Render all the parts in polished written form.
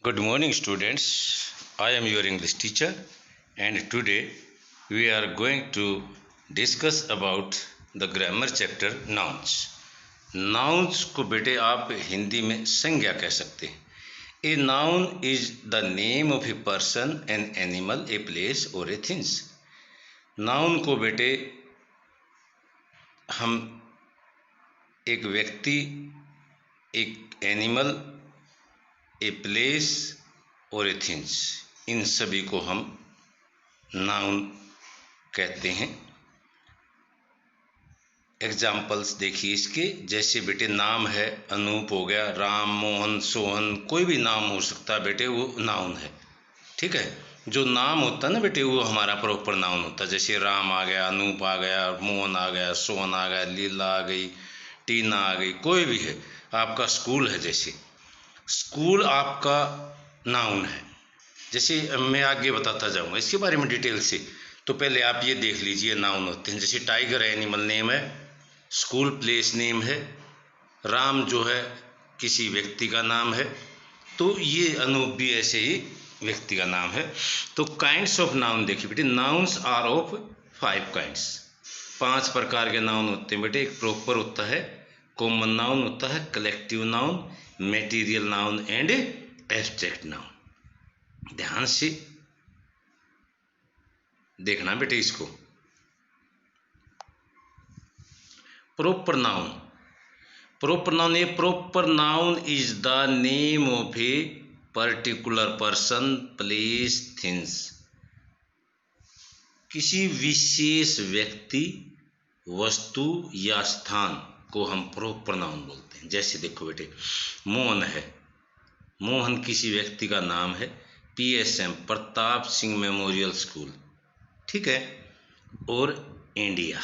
Good morning, students. I am your English teacher, and today we are going to discuss about the grammar chapter nouns. Nouns को बेटे आप हिंदी में संज्ञा कह सकते हैं. A noun is the name of a person, an animal, a place or a things. Noun को बेटे हम एक व्यक्ति, एक एनिमल, ए प्लेस और ए थिंग्स, इन सभी को हम नाउन कहते हैं. एग्जाम्पल्स देखिए इसके. जैसे बेटे नाम है, अनूप हो गया, राम, मोहन, सोहन, कोई भी नाम हो सकता है बेटे, वो नाउन है. ठीक है. जो नाम होता है ना बेटे, वो हमारा प्रॉपर नाउन होता है. जैसे राम आ गया, अनूप आ गया, मोहन आ गया, सोहन आ गया, लीला आ गई, टीना आ गई, कोई भी है. आपका स्कूल है, जैसे स्कूल आपका नाउन है. जैसे मैं आगे बताता जाऊंगा इसके बारे में डिटेल से. तो पहले आप ये देख लीजिए नाउन होते हैं. जैसे टाइगर एनिमल नेम है, स्कूल प्लेस नेम है, राम जो है किसी व्यक्ति का नाम है, तो ये अनूप भी ऐसे ही व्यक्ति का नाम है. तो काइंड्स ऑफ नाउन देखिए बेटे. Nouns are of 5 kinds. 5 प्रकार के नाउन होते हैं बेटे. एक प्रॉपर होता है, कॉमन नाउन होता है, collective noun, material noun and abstract noun. ध्यान से देखना बेटे इसको. Proper noun. Proper noun, A proper noun is the name of a particular person, place, things. किसी विशेष व्यक्ति, वस्तु या स्थान को हम प्रॉपर नाउन बोलते हैं. जैसे देखो बेटे, मोहन है, मोहन किसी व्यक्ति का नाम है. PSM Pratap Singh memorial school, ठीक है. और इंडिया,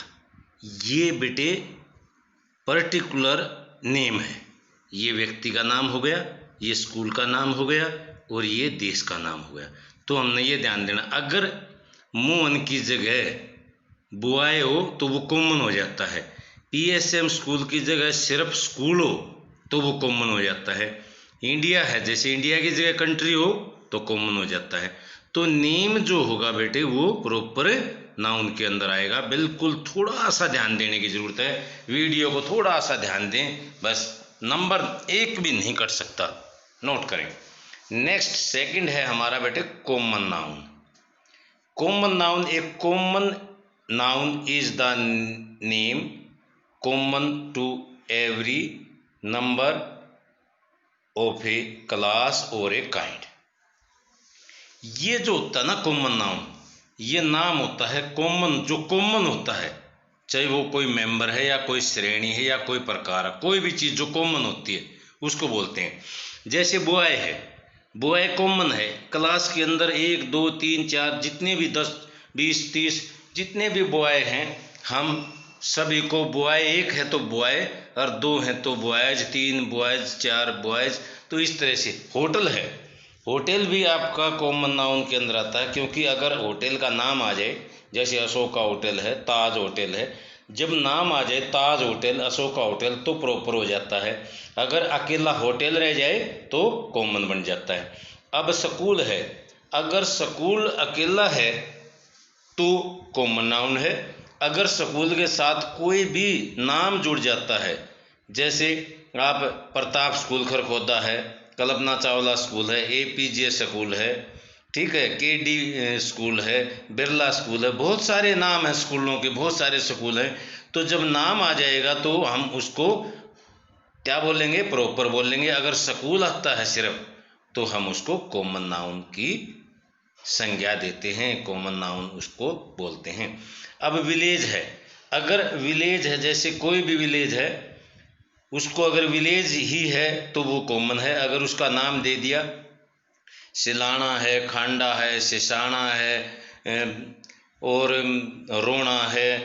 ये बेटे पर्टिकुलर नेम है. ये व्यक्ति का नाम हो गया, ये स्कूल का नाम हो गया, और ये देश का नाम हो गया. तो हमने ये ध्यान देना, अगर मोहन की जगह बॉय हो तो वो कॉमन हो जाता है. PSM स्कूल की जगह सिर्फ स्कूल हो तो वो कॉमन हो जाता है. इंडिया है, जैसे इंडिया की जगह कंट्री हो तो कॉमन हो जाता है. तो नेम जो होगा बेटे वो प्रॉपर नाउन के अंदर आएगा. बिल्कुल थोड़ा सा ध्यान देने की जरूरत है. वीडियो को थोड़ा सा ध्यान दें, बस नंबर 1 भी नहीं कट सकता, नोट करें. नेक्स्ट सेकंड है हमारा बेटे कॉमन नाउन. कॉमन नाउन, एक common noun is the name common to every number of a class और ए काइंड. ये जो होता है ना कॉमन नाउन, ये नाम होता है कॉमन, जो कॉमन होता है, चाहे वो कोई मेंबर है या कोई श्रेणी है या कोई प्रकार है, कोई भी चीज़ जो कॉमन होती है उसको बोलते हैं. जैसे बॉय है, बॉय कॉमन है. क्लास के अंदर 1 2 3 4 जितने भी 10 20 30 जितने भी बॉय हैं, हम सभी को बॉय, 1 है तो बॉय, और 2 हैं तो बॉयज, 3 बॉयज, 4 बॉयज. तो इस तरह से होटल है, होटल भी आपका कॉमन नाउन के अंदर आता है. क्योंकि अगर होटल का नाम आ जाए, जैसे अशोका होटल है, ताज होटल है, जब नाम आ जाए ताज होटल, अशोका होटल, तो प्रॉपर हो जाता है. अगर अकेला होटल रह जाए तो कॉमन बन जाता है. अब स्कूल है, अगर स्कूल अकेला है तो कॉमन नाउन है. अगर स्कूल के साथ कोई भी नाम जुड़ जाता है, जैसे आप प्रताप स्कूल खरखोदा है, कल्पना चावला स्कूल है, APJ स्कूल है, ठीक है, KD स्कूल है, बिरला स्कूल है, बहुत सारे नाम हैं स्कूलों के, बहुत सारे स्कूल हैं. तो जब नाम आ जाएगा तो हम उसको क्या बोलेंगे, प्रॉपर बोलेंगे. अगर स्कूल आता है सिर्फ तो हम उसको कॉमन नाउन की संज्ञा देते हैं, कॉमन नाउन उसको बोलते हैं. अब विलेज है, अगर विलेज है, जैसे कोई भी विलेज है, उसको अगर विलेज ही है तो वो कॉमन है. अगर उसका नाम दे दिया, सिलाना है, खांडा है, सिसाना है, और रोना है,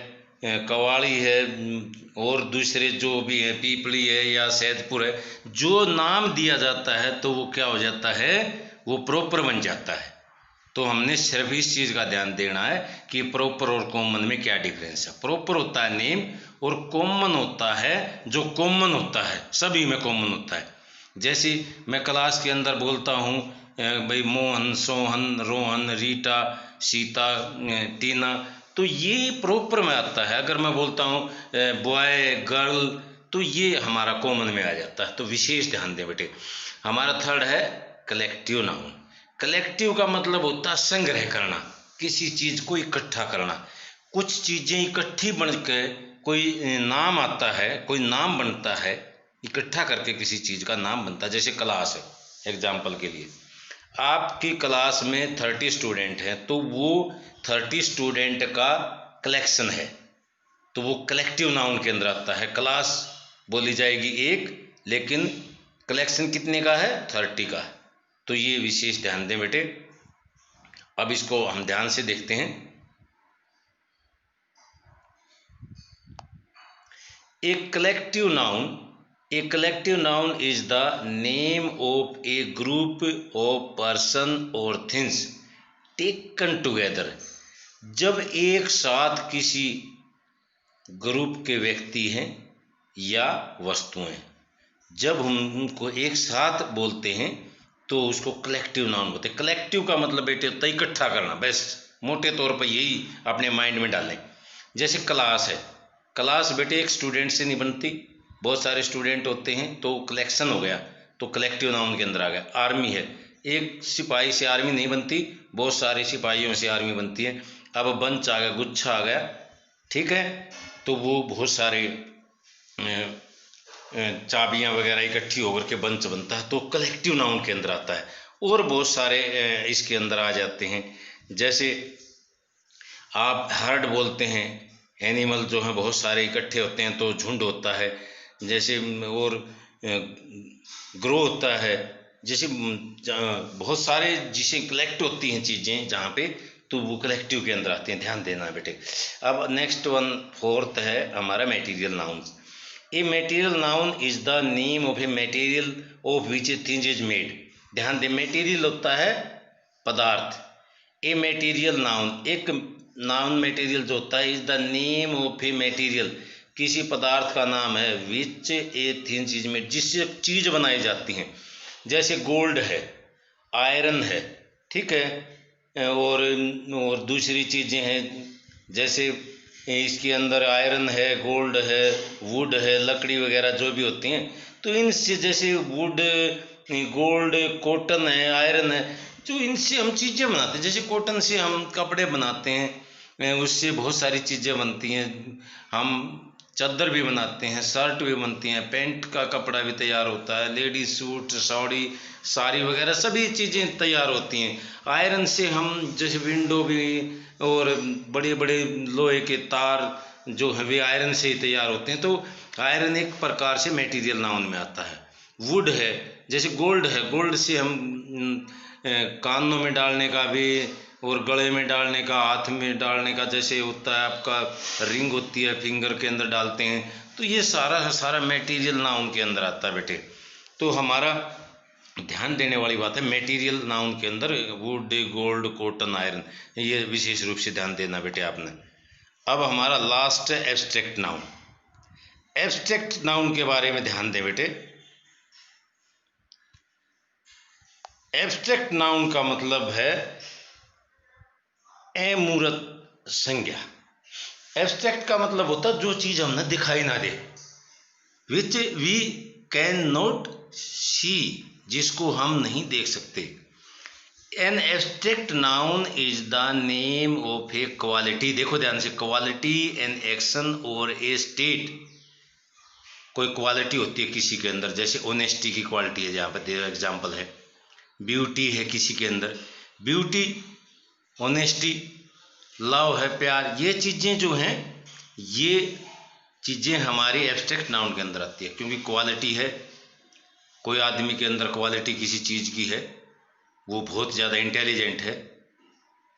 कवाड़ी है, और दूसरे जो भी है, पीपली है या सैदपुर है, जो नाम दिया जाता है तो वो क्या हो जाता है, वो प्रॉपर बन जाता है. तो हमने सिर्फ इस चीज़ का ध्यान देना है कि प्रॉपर और कॉमन में क्या डिफरेंस है. प्रॉपर होता है नेम, और कॉमन होता है जो कॉमन होता है, सभी में कॉमन होता है. जैसे मैं क्लास के अंदर बोलता हूँ भाई मोहन, सोहन, रोहन, रीटा, सीता, टीना, तो ये प्रॉपर में आता है। अगर मैं बोलता हूँ बॉय, गर्ल, तो ये हमारा कॉमन में आ जाता है। तो विशेष ध्यान दें बेटे। हमारा थर्ड है कलेक्टिव नाउन। कलेक्टिव का मतलब होता है संग्रह करना, किसी चीज को इकट्ठा करना। कुछ चीजें इकट्ठी बन के कोई नाम आता है, कोई नाम बनता है, इकट्ठा करके किसी चीज का नाम बनता है। जैसे क्लास है, एग्जाम्पल के लिए आपकी क्लास में 30 स्टूडेंट हैं, तो वो 30 स्टूडेंट का कलेक्शन है, तो वो कलेक्टिव नाउन के अंदर आता है। क्लास बोली जाएगी एक, लेकिन कलेक्शन कितने का है? 30 का। तो ये विशेष ध्यान दें बेटे। अब इसको हम ध्यान से देखते हैं। A collective noun is the name of A group of person और थिंग्स टेकन टुगेदर। जब एक साथ किसी ग्रुप के व्यक्ति हैं या वस्तुएं, जब हम उनको एक साथ बोलते हैं तो उसको कलेक्टिव नाउन बोलते हैं। कलेक्टिव का मतलब बेटे होता है इकट्ठा करना, बेस्ट मोटे तौर पर यही अपने माइंड में डालें। जैसे क्लास है, क्लास बेटे एक स्टूडेंट से नहीं बनती, बहुत सारे स्टूडेंट होते हैं, तो कलेक्शन हो गया, तो कलेक्टिव नाउन के अंदर आ गया। आर्मी है, एक सिपाही से आर्मी नहीं बनती, बहुत सारे सिपाहियों से आर्मी बनती है। अब बंच आ गया, गुच्छा आ गया, ठीक है, तो वो बहुत सारे चाबियां वगैरह इकट्ठी होकर के बंच बनता है, तो कलेक्टिव नाउन के अंदर आता है। और बहुत सारे इसके अंदर आ जाते हैं। जैसे आप हर्ड बोलते हैं, एनिमल जो है बहुत सारे इकट्ठे होते हैं तो झुंड होता है। जैसे और ग्रो होता है, जैसे बहुत सारे जिसे कलेक्ट होती हैं चीज़ें जहाँ पे, तो वो कलेक्टिव के अंदर आते हैं। ध्यान देना बेटे। अब नेक्स्ट वन, फोर्थ है हमारा material nouns. A material noun is the name of a material of which a thing is made. ध्यान दें, मटेरियल होता है पदार्थ। ए मटेरियल नाउन, एक नाउन मटेरियल जो होता है, is the name of a material, किसी पदार्थ का नाम है, विच ए थिंग इज मेड, जिससे चीज बनाई जाती हैं। जैसे गोल्ड है, आयरन है, ठीक है, और दूसरी चीज़ें हैं, जैसे इसके अंदर आयरन है, गोल्ड है, वुड है, लकड़ी वगैरह जो भी होती हैं, तो इनसे जैसे वुड, गोल्ड, कॉटन है, आयरन है, जो इनसे हम चीज़ें बनाते हैं। जैसे कॉटन से हम कपड़े बनाते हैं, उससे बहुत सारी चीज़ें बनती हैं। हम चादर भी बनाते हैं, शर्ट भी बनती हैं, पैंट का कपड़ा भी तैयार होता है, लेडीज सूट, साड़ी वगैरह सभी चीज़ें तैयार होती हैं। आयरन से हम जैसे विंडो भी और बड़े बड़े लोहे के तार जो है वे आयरन से ही तैयार होते हैं। तो आयरन एक प्रकार से मटेरियल नाउन में आता है। वुड है, जैसे गोल्ड है, गोल्ड से हम कानों में डालने का भी और गले में डालने का, हाथ में डालने का, जैसे होता है आपका रिंग होती है, फिंगर के अंदर डालते हैं, तो ये सारा मटेरियल नाउन के अंदर आता है बेटे। तो हमारा ध्यान देने वाली बात है, मटेरियल नाउन के अंदर वुड, गोल्ड, कॉटन, आयरन, ये विशेष रूप से ध्यान देना बेटे आपने। अब हमारा लास्ट है एब्स्ट्रैक्ट नाउन। एब्स्ट्रैक्ट नाउन के बारे में ध्यान दें बेटे। एब्स्ट्रैक्ट नाउन का मतलब है अमूर्त संज्ञा। एब्स्ट्रैक्ट का मतलब होता है जो चीज हमने दिखाई ना दे, विच वी कैन नॉट सी, जिसको हम नहीं देख सकते। An abstract noun is the name of A quality. देखो ध्यान से, क्वालिटी, एन एक्शन और ए स्टेट। कोई क्वालिटी होती है किसी के अंदर, जैसे ऑनेस्टी की क्वालिटी है, जहाँ पर एग्जाम्पल है। ब्यूटी है किसी के अंदर, ब्यूटी, ऑनेस्टी, लव है, प्यार, ये चीज़ें जो हैं, ये चीज़ें हमारी एब्स्ट्रैक्ट नाउन के अंदर आती है। क्योंकि क्वालिटी है, कोई आदमी के अंदर क्वालिटी किसी चीज़ की है, वो बहुत ज़्यादा इंटेलिजेंट है,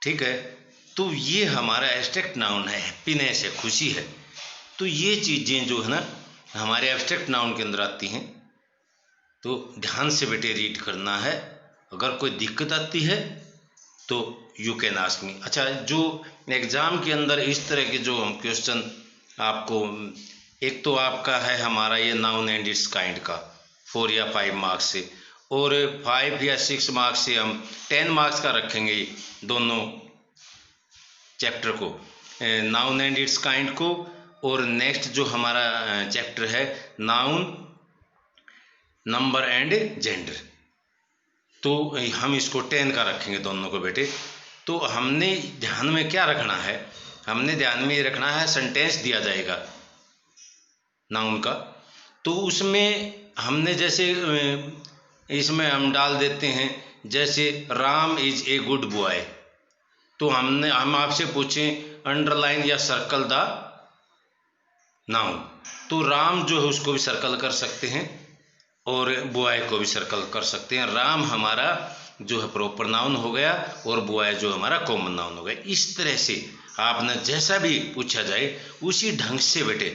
ठीक है, तो ये हमारा एब्स्ट्रैक्ट नाउन है। हैप्पीनेस है, खुशी है, तो ये चीज़ें जो है ना हमारे एब्स्ट्रैक्ट नाउन के अंदर आती हैं। तो ध्यान से बेटे रीड करना है। अगर कोई दिक्कत आती है तो यू कैन आस्क मी। अच्छा, जो एग्ज़ाम के अंदर इस तरह के जो हम क्वेश्चन आपको, एक तो आपका है हमारा ये नाउन एंड इट्स काइंड का, 4 या 5 मार्क्स से, और 5 या 6 मार्क्स से हम 10 मार्क्स का रखेंगे दोनों चैप्टर को, नाउन एंड इट्स काइंड को, और नेक्स्ट जो हमारा चैप्टर है नाउन, नंबर एंड जेंडर, तो हम इसको 10 का रखेंगे दोनों को बेटे। तो हमने ध्यान में क्या रखना है, हमने ध्यान में ये रखना है सेंटेंस दिया जाएगा नाउन का, तो उसमें हमने जैसे इसमें हम डाल देते हैं जैसे Ram is a good boy, तो हम आपसे पूछें अंडरलाइन या सर्कल द नाउन, तो राम जो है उसको भी सर्कल कर सकते हैं और बॉय को भी सर्कल कर सकते हैं। राम हमारा जो है प्रॉपर नाउन हो गया और बॉय जो हमारा कॉमन नाउन हो गया। इस तरह से आपने जैसा भी पूछा जाए उसी ढंग से बेटे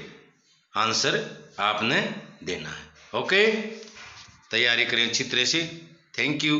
आंसर आपने देना है। ओके, तैयारी करें अच्छी तरह से। Thank you.